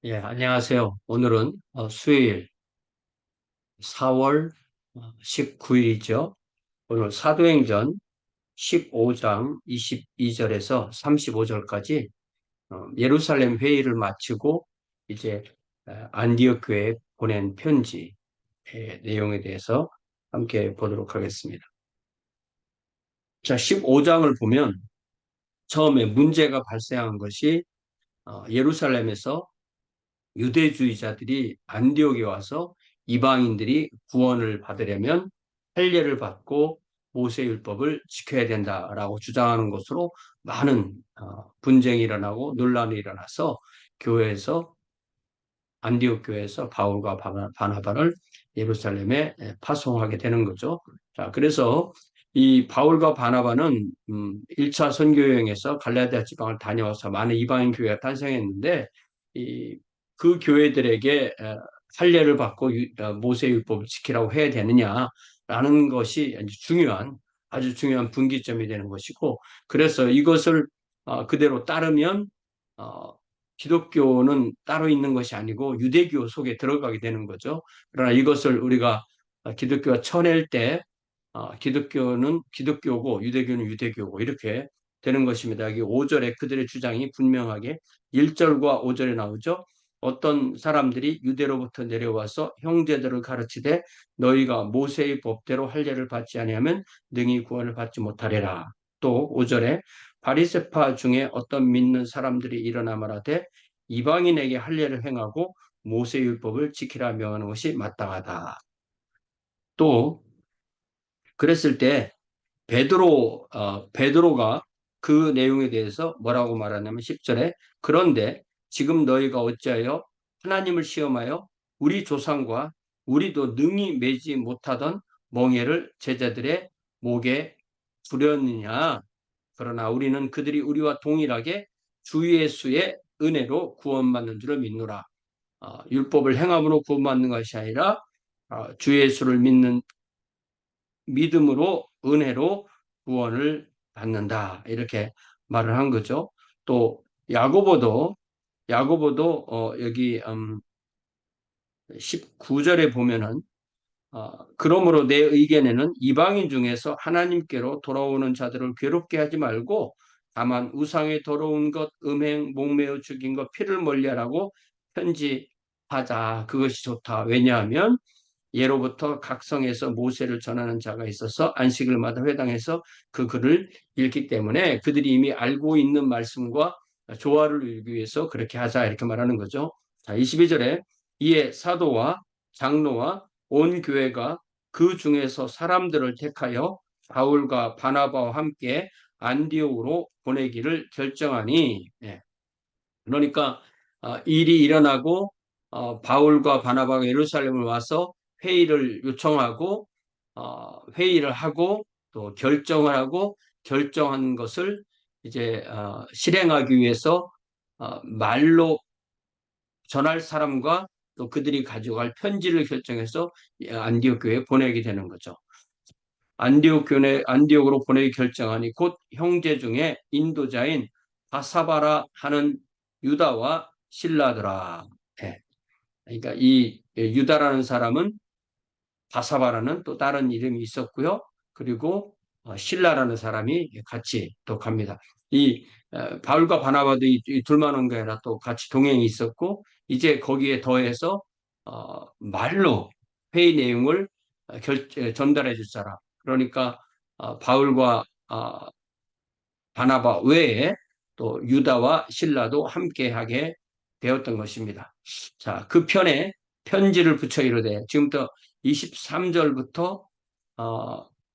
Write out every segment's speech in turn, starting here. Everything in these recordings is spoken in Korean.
예, 안녕하세요. 오늘은 수요일 4월 19일이죠. 오늘 사도행전 15장 22절에서 35절까지 예루살렘 회의를 마치고 이제 안디옥 교회에 보낸 편지의 내용에 대해서 함께 보도록 하겠습니다. 자, 15장을 보면 처음에 문제가 발생한 것이 예루살렘에서 유대주의자들이 안디옥에 와서 이방인들이 구원을 받으려면 할례를 받고 모세율법을 지켜야 된다라고 주장하는 것으로 많은 분쟁이 일어나고 논란이 일어나서 교회에서 안디옥 교회에서 바울과 바나바를 예루살렘에 파송하게 되는 거죠. 자, 그래서 이 바울과 바나바는 1차 선교 여행에서 갈라디아 지방을 다녀와서 많은 이방인 교회가 탄생했는데 이, 그 교회들에게 할례를 받고 모세율법을 지키라고 해야 되느냐라는 것이 아주 중요한 분기점이 되는 것이고, 그래서 이것을 그대로 따르면 어, 기독교는 따로 있는 것이 아니고 유대교 속에 들어가게 되는 거죠. 그러나 이것을 우리가 기독교가 쳐낼 때 기독교는 기독교고 유대교는 유대교고 이렇게 되는 것입니다. 여기 5절에 그들의 주장이 분명하게 1절과 5절에 나오죠. 어떤 사람들이 유대로부터 내려와서 형제들을 가르치되 너희가 모세의 법대로 할례를 받지 아니하면 능히 구원을 받지 못하리라. 또 5절에 바리새파 중에 어떤 믿는 사람들이 일어나 말하되 이방인에게 할례를 행하고 모세율법을 지키라 명하는 것이 마땅하다. 또 그랬을 때 베드로가 그 내용에 대해서 뭐라고 말하냐면 10절에 그런데 지금 너희가 어찌하여 하나님을 시험하여 우리 조상과 우리도 능히 매지 못하던 멍에를 제자들의 목에 두렸느냐. 그러나 우리는 그들이 우리와 동일하게 주 예수의 은혜로 구원받는 줄을 믿노라. 율법을 행함으로 구원받는 것이 아니라 주 예수를 믿는 믿음으로 은혜로 구원을 받는다. 이렇게 말을 한 거죠. 또 야고보도 여기 19절에 보면은 그러므로 내 의견에는 이방인 중에서 하나님께로 돌아오는 자들을 괴롭게 하지 말고 다만 우상의 더러운 것, 음행, 목매어 죽인 것, 피를 멀리하라고 편지하자. 그것이 좋다. 왜냐하면 예로부터 각성에서 모세를 전하는 자가 있어서 안식일마다 회당에서 그 글을 읽기 때문에 그들이 이미 알고 있는 말씀과 조화를 이루기 위해서 그렇게 하자 이렇게 말하는 거죠. 자, 22절에 이에 사도와 장로와 온 교회가 그 중에서 사람들을 택하여 바울과 바나바와 함께 안디옥으로 보내기를 결정하니, 예. 그러니까 일이 일어나고 바울과 바나바가 예루살렘을 와서 회의를 요청하고 회의를 하고 또 결정을 하고 결정한 것을 이제 실행하기 위해서 말로 전할 사람과 또 그들이 가져갈 편지를 결정해서 안디옥 교회에 보내게 되는 거죠. 안디옥으로 보내기 결정하니 곧 형제 중에 인도자인 바사바라 하는 유다와 실라더라. 예. 그러니까 이 유다라는 사람은 바사바라는 또 다른 이름이 있었고요. 그리고 실라라는 사람이 같이 또 갑니다. 이 바울과 바나바도 이 둘만 온 게 아니라 또 같이 동행이 있었고 이제 거기에 더해서 말로 회의 내용을 전달해 줄 사람. 그러니까 바울과 바나바 외에 또 유다와 실라도 함께하게 되었던 것입니다. 자, 그 편에 편지를 붙여 이르되 지금부터 23절부터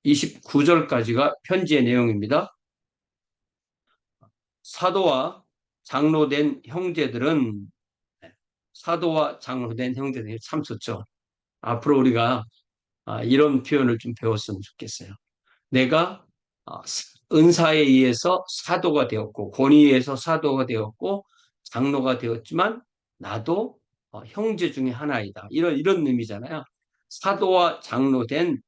29절까지가 편지의 내용입니다. 사도와 장로된 형제들은 사도와 장로된 형제들이 참 좋죠. 앞으로 우리가 이런 표현을 좀 배웠으면 좋겠어요. 내가 은사에 의해서 사도가 되었고 권위에 의해서 사도가 되었고 장로가 되었지만 나도 형제 중에 하나이다. 이런 의미잖아요. 사도와 장로된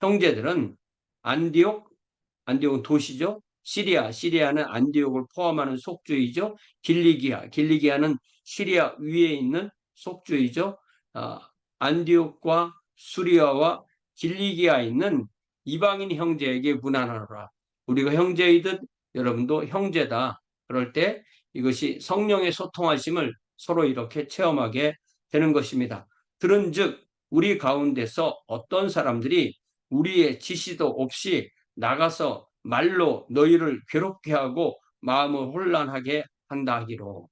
형제들은 안디옥은 도시죠. 시리아는 안디옥을 포함하는 속주이죠. 길리기아는 시리아 위에 있는 속주이죠. 안디옥과 수리아와 길리기아에 있는 이방인 형제에게 문안하노라. 우리가 형제이듯 여러분도 형제다. 그럴 때 이것이 성령의 소통하심을 서로 이렇게 체험하게 되는 것입니다. 들은즉 우리 가운데서 어떤 사람들이 우리의 지시도 없이 나가서 말로 너희를 괴롭게 하고 마음을 혼란하게 한다 하기로.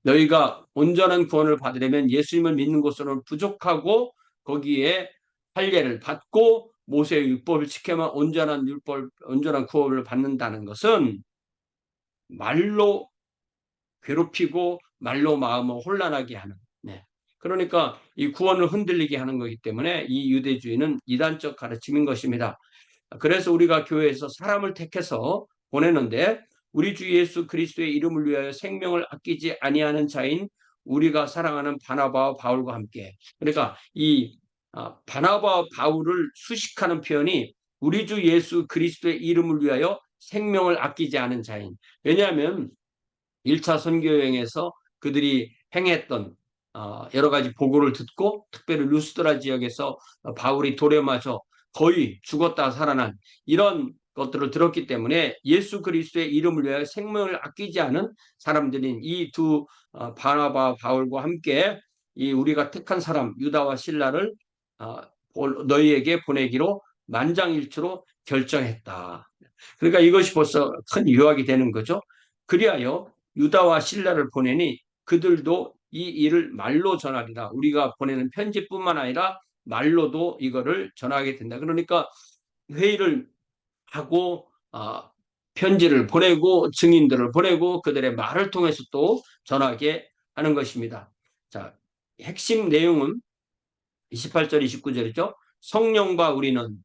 너희가 온전한 구원을 받으려면 예수님을 믿는 것으로는 부족하고 거기에 할례를 받고 모세의 율법을 지켜만 온전한 구원을 받는다는 것은 말로 괴롭히고 말로 마음을 혼란하게 하는. 그러니까 이 구원을 흔들리게 하는 거기 때문에 이 유대주의는 이단적 가르침인 것입니다. 그래서 우리가 교회에서 사람을 택해서 보내는데 우리 주 예수 그리스도의 이름을 위하여 생명을 아끼지 아니하는 자인 우리가 사랑하는 바나바와 바울과 함께. 그러니까 이 바나바와 바울을 수식하는 표현이 우리 주 예수 그리스도의 이름을 위하여 생명을 아끼지 않은 자인. 왜냐하면 1차 선교여행에서 그들이 행했던 여러 가지 보고를 듣고 특별히 루스드라 지역에서 바울이 돌에 맞아 거의 죽었다 살아난 이런 것들을 들었기 때문에 예수 그리스도의 이름을 위하여 생명을 아끼지 않은 사람들인 이 두 바나바 바울과 함께 이 우리가 택한 사람 유다와 실라를 너희에게 보내기로 만장일치로 결정했다. 그러니까 이것이 벌써 큰 유학이 되는 거죠. 그리하여 유다와 실라를 보내니 그들도 이 일을 말로 전하리라. 우리가 보내는 편지뿐만 아니라 말로도 이거를 전하게 된다. 그러니까 회의를 하고 편지를 보내고 증인들을 보내고 그들의 말을 통해서 또 전하게 하는 것입니다. 자, 핵심 내용은 28절, 29절이죠. 성령과 우리는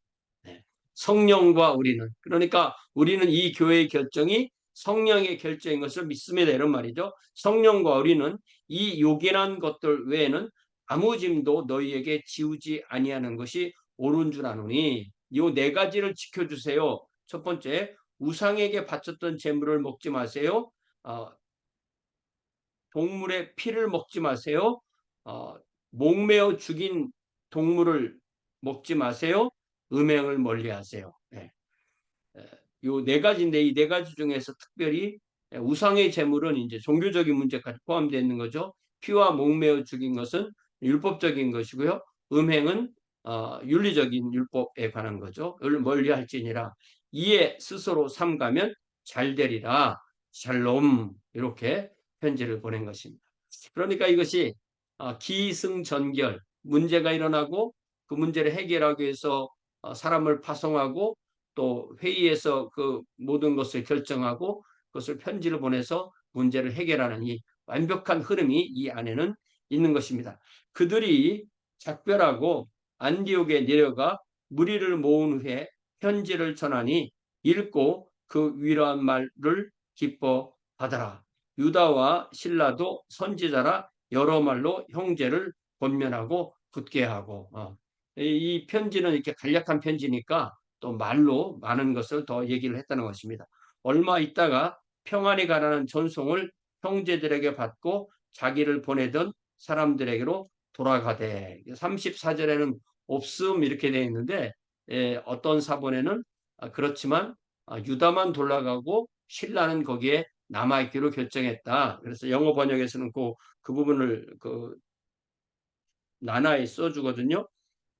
성령과 우리는 그러니까 우리는 이 교회의 결정이 성령의 결정인 것을 믿습니다. 이런 말이죠. 성령과 우리는 이 요긴한 것들 외에는 아무 짐도 너희에게 지우지 아니하는 것이 옳은 줄 아노니 요 네 가지를 지켜주세요. 첫 번째, 우상에게 바쳤던 제물을 먹지 마세요. 동물의 피를 먹지 마세요. 목매어 죽인 동물을 먹지 마세요. 음행을 멀리하세요. 요 네 가지인데 이 네 가지 중에서 특별히 우상의 제물은 이제 종교적인 문제까지 포함되어 있는 거죠. 피와 목매어 죽인 것은 율법적인 것이고요. 음행은 윤리적인 율법에 관한 거죠. 멀리할지니라 이에 스스로 삼가면 잘 되리라. 샬롬 이렇게 편지를 보낸 것입니다. 그러니까 이것이 기승전결 문제가 일어나고 그 문제를 해결하기 위해서 사람을 파송하고 또 회의에서 그 모든 것을 결정하고 그것을 편지를 보내서 문제를 해결하는 이 완벽한 흐름이 이 안에는 있는 것입니다. 그들이 작별하고 안디옥에 내려가 무리를 모은 후에 편지를 전하니 읽고 그 위로한 말을 기뻐 하더라. 유다와 실라도 선지자라 여러 말로 형제를 권면하고 굳게 하고 이 편지는 이렇게 간략한 편지니까 또 말로 많은 것을 더 얘기를 했다는 것입니다. 얼마 있다가 평안히 가라는 전송을 형제들에게 받고 자기를 보내던 사람들에게로 돌아가되 34절에는 없음 이렇게 되어 있는데 어떤 사본에는 그렇지만 유다만 돌아가고 신라는 거기에 남아있기로 결정했다. 그래서 영어 번역에서는 그 부분을 나나에 써주거든요.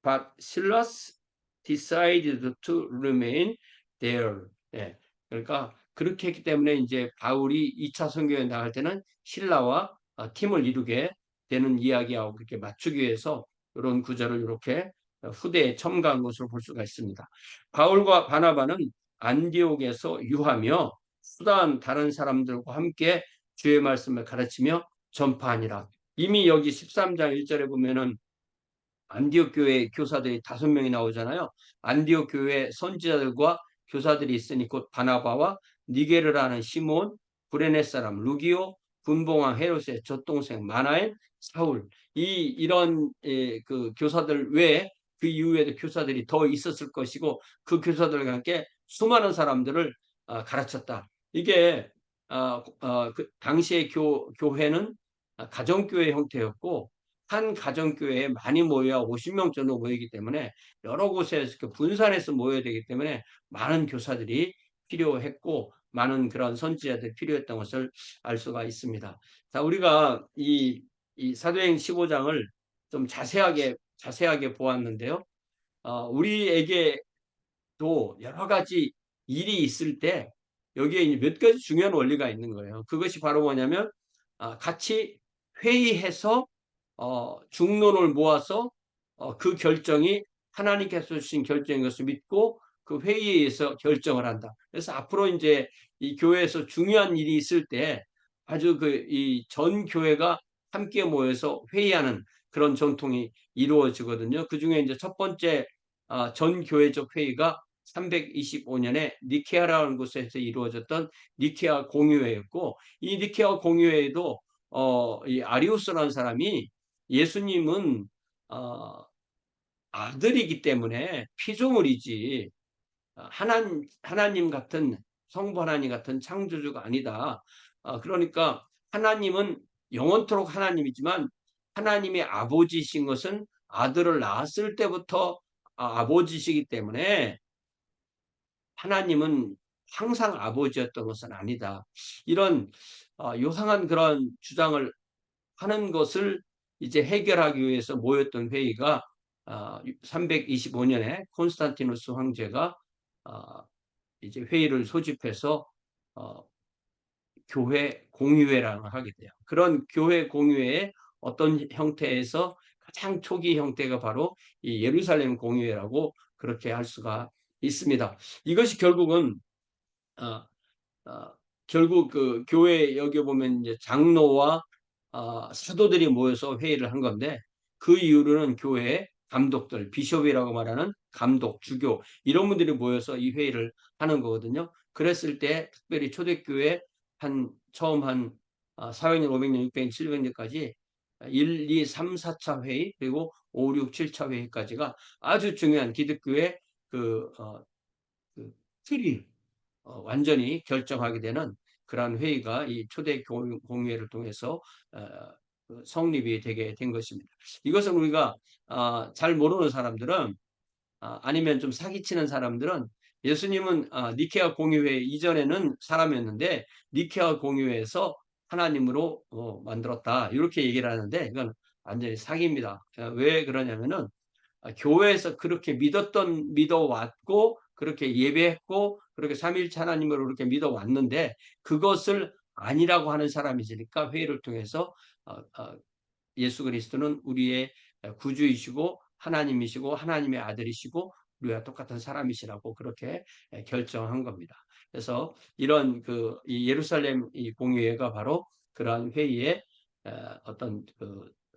But Silas decided to remain there. 그러니까 그렇게 했기 때문에 이제 바울이 2차 선교에 나갈 때는 신라와 팀을 이루게 되는 이야기하고 그렇게 맞추기 위해서 이런 구절을 이렇게 후대에 첨가한 것으로 볼 수가 있습니다. 바울과 바나바는 안디옥에서 유하며 수단 다른 사람들과 함께 주의 말씀을 가르치며 전파하니라. 이미 여기 13장 1절에 보면은 안디옥 교회 교사들이 5명이 나오잖아요. 안디옥 교회 선지자들과 교사들이 있으니 곧 바나바와 니게르라는 시몬, 구레네 사람 루기오, 분봉왕 헤롯의 젖동생 마나엘, 사울 이런 그 교사들 외에 그 이후에도 교사들이 더 있었을 것이고 그 교사들과 함께 수많은 사람들을 가르쳤다. 이게 그 당시의 교회는 가정교회 형태였고, 한 가정교회에 많이 모여야 50명 정도 모이기 때문에 여러 곳에서 분산해서 모여야 되기 때문에 많은 교사들이 필요했고 많은 그런 선지자들이 필요했던 것을 알 수가 있습니다. 자, 우리가 이 사도행 15장을 좀 자세하게 보았는데요. 우리에게도 여러 가지 일이 있을 때 여기에 이제 몇 가지 중요한 원리가 있는 거예요. 그것이 바로 뭐냐면 같이 회의해서 중론을 모아서 그 결정이 하나님께서 주신 결정인 것을 믿고 그 회의에서 결정을 한다. 그래서 앞으로 이제 이 교회에서 중요한 일이 있을 때 아주 이 전 교회가 함께 모여서 회의하는 그런 전통이 이루어지거든요. 그 중에 이제 첫 번째 전 교회적 회의가 325년에 니케아라는 곳에서 이루어졌던 니케아 공의회였고, 이 니케아 공의회에도 이 아리우스라는 사람이 예수님은 어, 아들이기 때문에 피조물이지 하나님 같은 성부 하나님 같은 창조주가 아니다. 그러니까 하나님은 영원토록 하나님이지만 하나님의 아버지신 것은 아들을 낳았을 때부터 아버지시기 때문에 하나님은 항상 아버지였던 것은 아니다. 이런 요상한 그런 주장을 하는 것을 이제 해결하기 위해서 모였던 회의가 325년에 콘스탄티누스 황제가 이제 회의를 소집해서 어, 교회 공의회라는 걸 하게 돼요. 그런 교회 공의회의 어떤 형태에서 가장 초기 형태가 바로 이 예루살렘 공의회라고 그렇게 할 수가 있습니다. 이것이 결국은 어, 어, 결국 그 교회 여기 보면 이제 장로와 사도들이 모여서 회의를 한 건데, 그 이후로는 교회 감독들, 비숍이라고 말하는 감독, 주교 이런 분들이 모여서 이 회의를 하는 거거든요. 그랬을 때 특별히 초대교회 처음 한 400년, 500년, 600년, 700년까지 1, 2, 3, 4차 회의 그리고 5, 6, 7차 회의까지가 아주 중요한 기독교의 그, 그 틀이 완전히 결정하게 되는 그러한 회의가 이 초대 공의회를 통해서 성립이 되게 된 것입니다. 이것은 우리가 잘 모르는 사람들은 아니면 좀 사기치는 사람들은 예수님은 니케아 공의회 이전에는 사람이었는데 니케아 공의회에서 하나님으로 만들었다 이렇게 얘기를 하는데 이건 완전히 사기입니다. 왜 그러냐면은 교회에서 그렇게 믿어왔고 그렇게 예배했고 그렇게 삼위일체 하나님을 그렇게 믿어왔는데 그것을 아니라고 하는 사람이니까 회의를 통해서 예수 그리스도는 우리의 구주이시고 하나님이시고 하나님의 아들이시고 우리와 똑같은 사람이시라고 그렇게 결정한 겁니다. 그래서 이런 이 예루살렘 이 공의회가 바로 그러한 회의의 어떤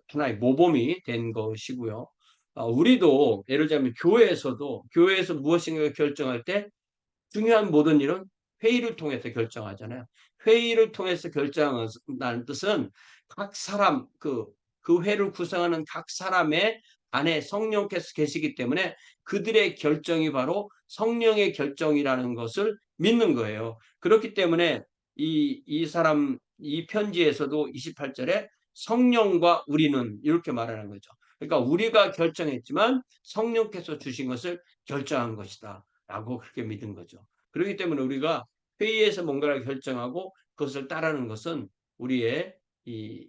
하나의 모범이 된 것이고요. 우리도 예를 들자면 교회에서 무엇인가 결정할 때 중요한 모든 일은 회의를 통해서 결정하잖아요. 회의를 통해서 결정한다는 뜻은 각 사람, 그 회를 구성하는 각 사람의 안에 성령께서 계시기 때문에 그들의 결정이 바로 성령의 결정이라는 것을 믿는 거예요. 그렇기 때문에 이 편지에서도 28절에 성령과 우리는 이렇게 말하는 거죠. 그러니까 우리가 결정했지만 성령께서 주신 것을 결정한 것이다. 라고 그렇게 믿은 거죠. 그렇기 때문에 우리가 회의에서 뭔가를 결정하고 그것을 따르는 것은 우리의 이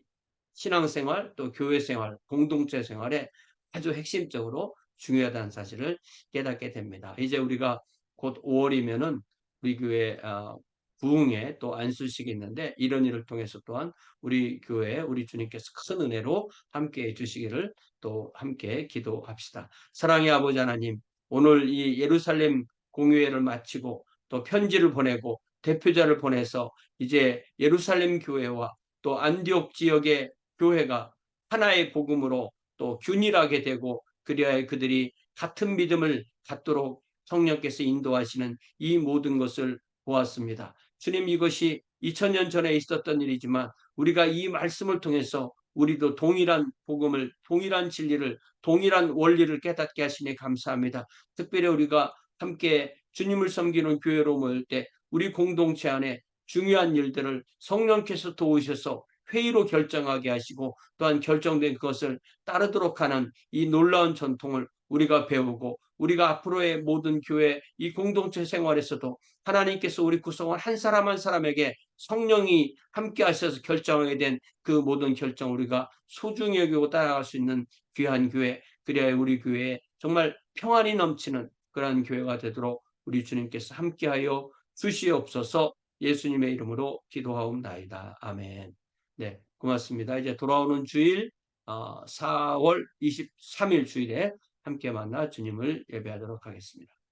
신앙생활 또 교회생활, 공동체 생활에 아주 핵심적으로 중요하다는 사실을 깨닫게 됩니다. 이제 우리가 곧 5월이면은 우리 교회 부흥회 또 안수식이 있는데 이런 일을 통해서 또한 우리 교회 우리 주님께서 큰 은혜로 함께 해 주시기를 또 함께 기도합시다. 사랑의 아버지 하나님, 오늘 이 예루살렘 공의회를 마치고 또 편지를 보내고 대표자를 보내서 이제 예루살렘 교회와 또 안디옥 지역의 교회가 하나의 복음으로 또 균일하게 되고 그리하여 그들이 같은 믿음을 갖도록 성령께서 인도하시는 이 모든 것을 보았습니다. 주님, 이것이 2000년 전에 있었던 일이지만 우리가 이 말씀을 통해서 우리도 동일한 복음을, 동일한 진리를, 동일한 원리를 깨닫게 하시니 감사합니다. 특별히 우리가 함께 주님을 섬기는 교회로 모일 때 우리 공동체 안에 중요한 일들을 성령께서 도우셔서 회의로 결정하게 하시고 또한 결정된 것을 따르도록 하는 이 놀라운 전통을 우리가 배우고 우리가 앞으로의 모든 교회 이 공동체 생활에서도 하나님께서 우리 구성원 한 사람 한 사람에게 성령이 함께 하셔서 결정하게 된 그 모든 결정 우리가 소중히 여기고 따라갈 수 있는 귀한 교회, 그래야 우리 교회에 정말 평안이 넘치는 그러한 교회가 되도록 우리 주님께서 함께하여 주시옵소서. 예수님의 이름으로 기도하옵나이다. 아멘. 네, 고맙습니다. 이제 돌아오는 주일 4월 23일 주일에 함께 만나 주님을 예배하도록 하겠습니다.